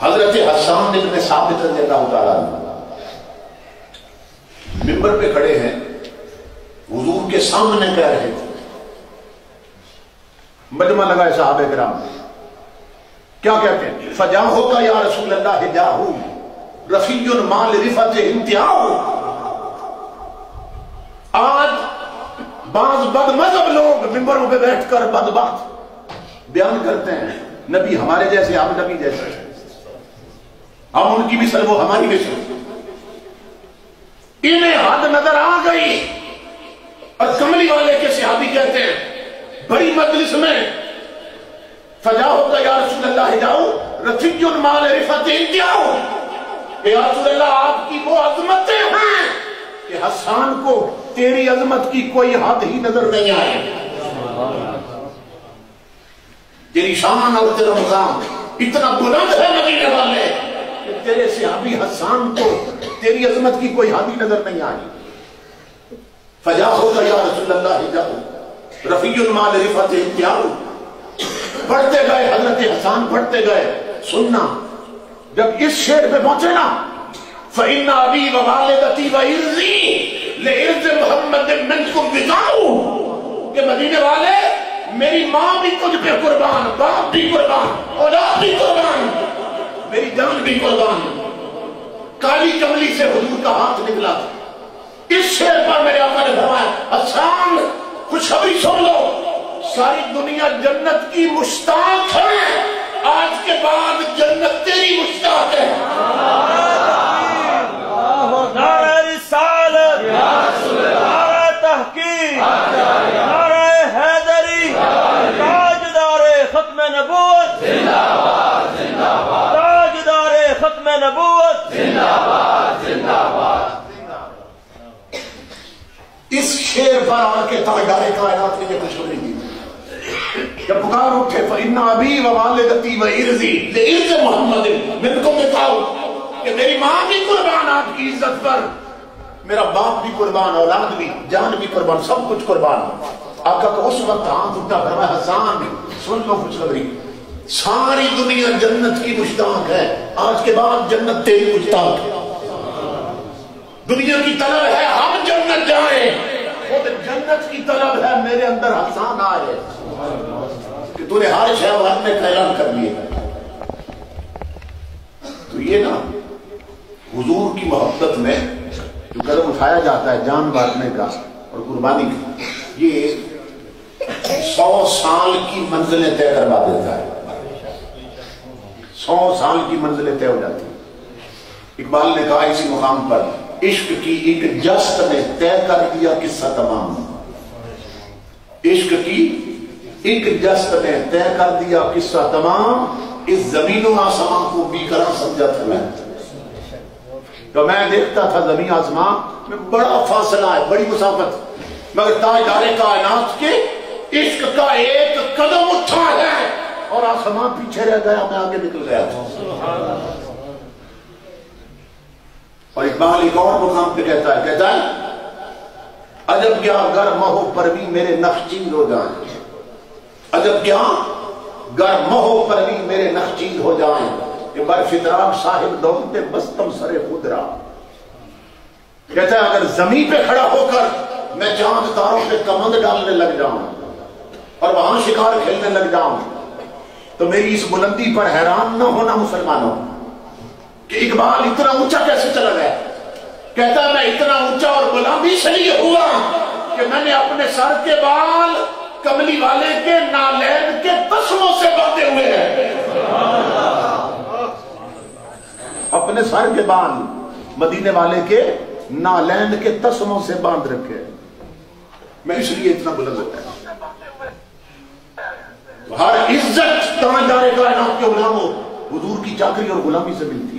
حضرت حسان ابن ثابت رضی اللہ تعالیٰ منبر پہ کھڑے ہیں، حضور کے سامنے کہہ رہے تھے، مجمع لگائے صحابہ کرام، کیا کہتے ہیں؟ فجاہو کا یا رسول اللہ جاہو رفیع مال رفت انتہاؤ۔ آج بعض بد مذہب لوگ منبروں پہ بیٹھ کر بد بات بیان کرتے ہیں، نبی ہمارے جیسے، ہم نبی جیسے، ہم ان کی بھی سر وہ ہماری بھی سر۔ انہیں حد نظر آ گئی، اور کملی والے کے صحابی کہتے ہیں بڑی مجلس میں، فجاؤ کا یا رسول اللہ جاؤ رفیع مال رفت انتہاؤ، کہ یا رسول اللہ آپ کی وہ عظمتیں ہیں کہ حسان کو تیری عظمت کی کوئی حد ہی نظر نہیں آئے، تیری شان اور تیرا مقام اتنا بلند ہے مدینے والے کہ تیرے صحابی حسان کو تیری عظمت کی کوئی حد ہی نظر نہیں آئی۔ فجاؤ کا یا رسول اللہ جاؤ رفیع مال رفت انتہاؤ۔ پڑھتے گئے حضرت حسان، پڑھتے گئے، سننا جب اس شعر پہ پہنچے نا، فَإِنَّ أَبِي وَوَالِدَتِي وَإِرْضِي لِإِرْضِ مُحَمَّدٍ مِنْكُمْ بِقَاؤُ، کہ مدینے والے میری ماں بھی تجھ پہ قربان، باپ بھی قربان، اولاد بھی قربان، میری جان بھی قربان۔ کالی کملی سے حضور کا ہاتھ نکلا تھا۔ اس شعر پر میرے آقا نے فرمایا، حسان خوشخبری سن لو، ساری دنیا جنت کی مشتاق ہے، آج کے بعد جنت تیری مشتاق ہے۔ نعرہ رسالت، نعرہ تحقیق، نعرہ حیدری، تاجدار ختم نبوت، تاجدار ختم نبوت۔ اس شعر پر آ کے تاجدار کائنات نے یہ خوشخبری دی، جب پکار اٹھے فَإِنَّ أَبِي وَوَالِدَتِي وَإِرْضِي لِإِرْضِ مُحَمَّدٍ مِنْكُمْ بِقَاؤُ، کہ میری ماں بھی قربان آپ کی عزت پر، میرا باپ بھی قربان، اولاد بھی، جان بھی قربان، سب کچھ قربان۔ آقا کا اس وقت ہاتھ اٹھا فرمایا، حسان سن لو خوشخبری، ساری دنیا جنت کی مشتاق ہے، آج کے بعد جنت تیری مشتاق ہے۔ دنیا کی طلب ہے ہم جنت جائیں، خود جنت کی طلب ہے میرے اندر حسان آئے، کہ تو نے ہر شہوات میں اعلان کر لیے۔ تو یہ نا حضور کی محبت میں جو قدم اٹھایا جاتا ہے جان بانٹنے کا اور قربانی کا، یہ 100 سال کی منزلیں طے کروا دیتا ہے، 100 سال کی منزلیں طے ہو جاتی ہیں۔ اقبال نے کہا اسی مقام پر، عشق کی ایک جست نے طے کر دیا قصہ تمام، عشق کی ایک جست نے طے کر دیا قصہ تمام، اس زمین و آسمان کو بھی کرا سمجھا تھا میں، تو میں دیکھتا تھا زمین آسمان میں بڑا فاصلہ ہے، بڑی مسافت، مگر تاجدار کائنات کے عشق کا ایک قدم اٹھا ہے اور آسمان پیچھے رہ گیا، میں آگے نکل گیا تھا۔ اور اقبال ایک اور مقام پہ کہتا ہے عجب کیا گر مہو پروی میرے نخچیر ہو جائیں، عجب کیا گر مہو پروی میرے نخچیر ہو جائیں، کہ بر فطراق صاحب دولت بستم سر خود را۔ کہتا ہے اگر زمین پہ کھڑا ہو کر میں چاند تاروں پہ کمند ڈالنے لگ جاؤں اور وہاں شکار کھیلنے لگ جاؤں، تو میری اس بلندی پر حیران نہ ہونا مسلمانوں کہ اقبال اتنا اونچا کیسے چلا گیا۔ کہتا ہے میں اتنا اونچا اور غلامی سے یہ ہوا کہ میں نے اپنے سر کے بال کملی والے کے نالین کے تسموں سے باندھے ہوئے ہیں، اپنے سر کے بال مدینے والے کے نالین کے تسموں سے باندھ رکھے، میں اس لیے اتنا بلند ہوتا ہے۔ ہر عزت تاجدار کائنات کے غلاموں حضور کی چاکری اور غلامی سے ملتی ہے۔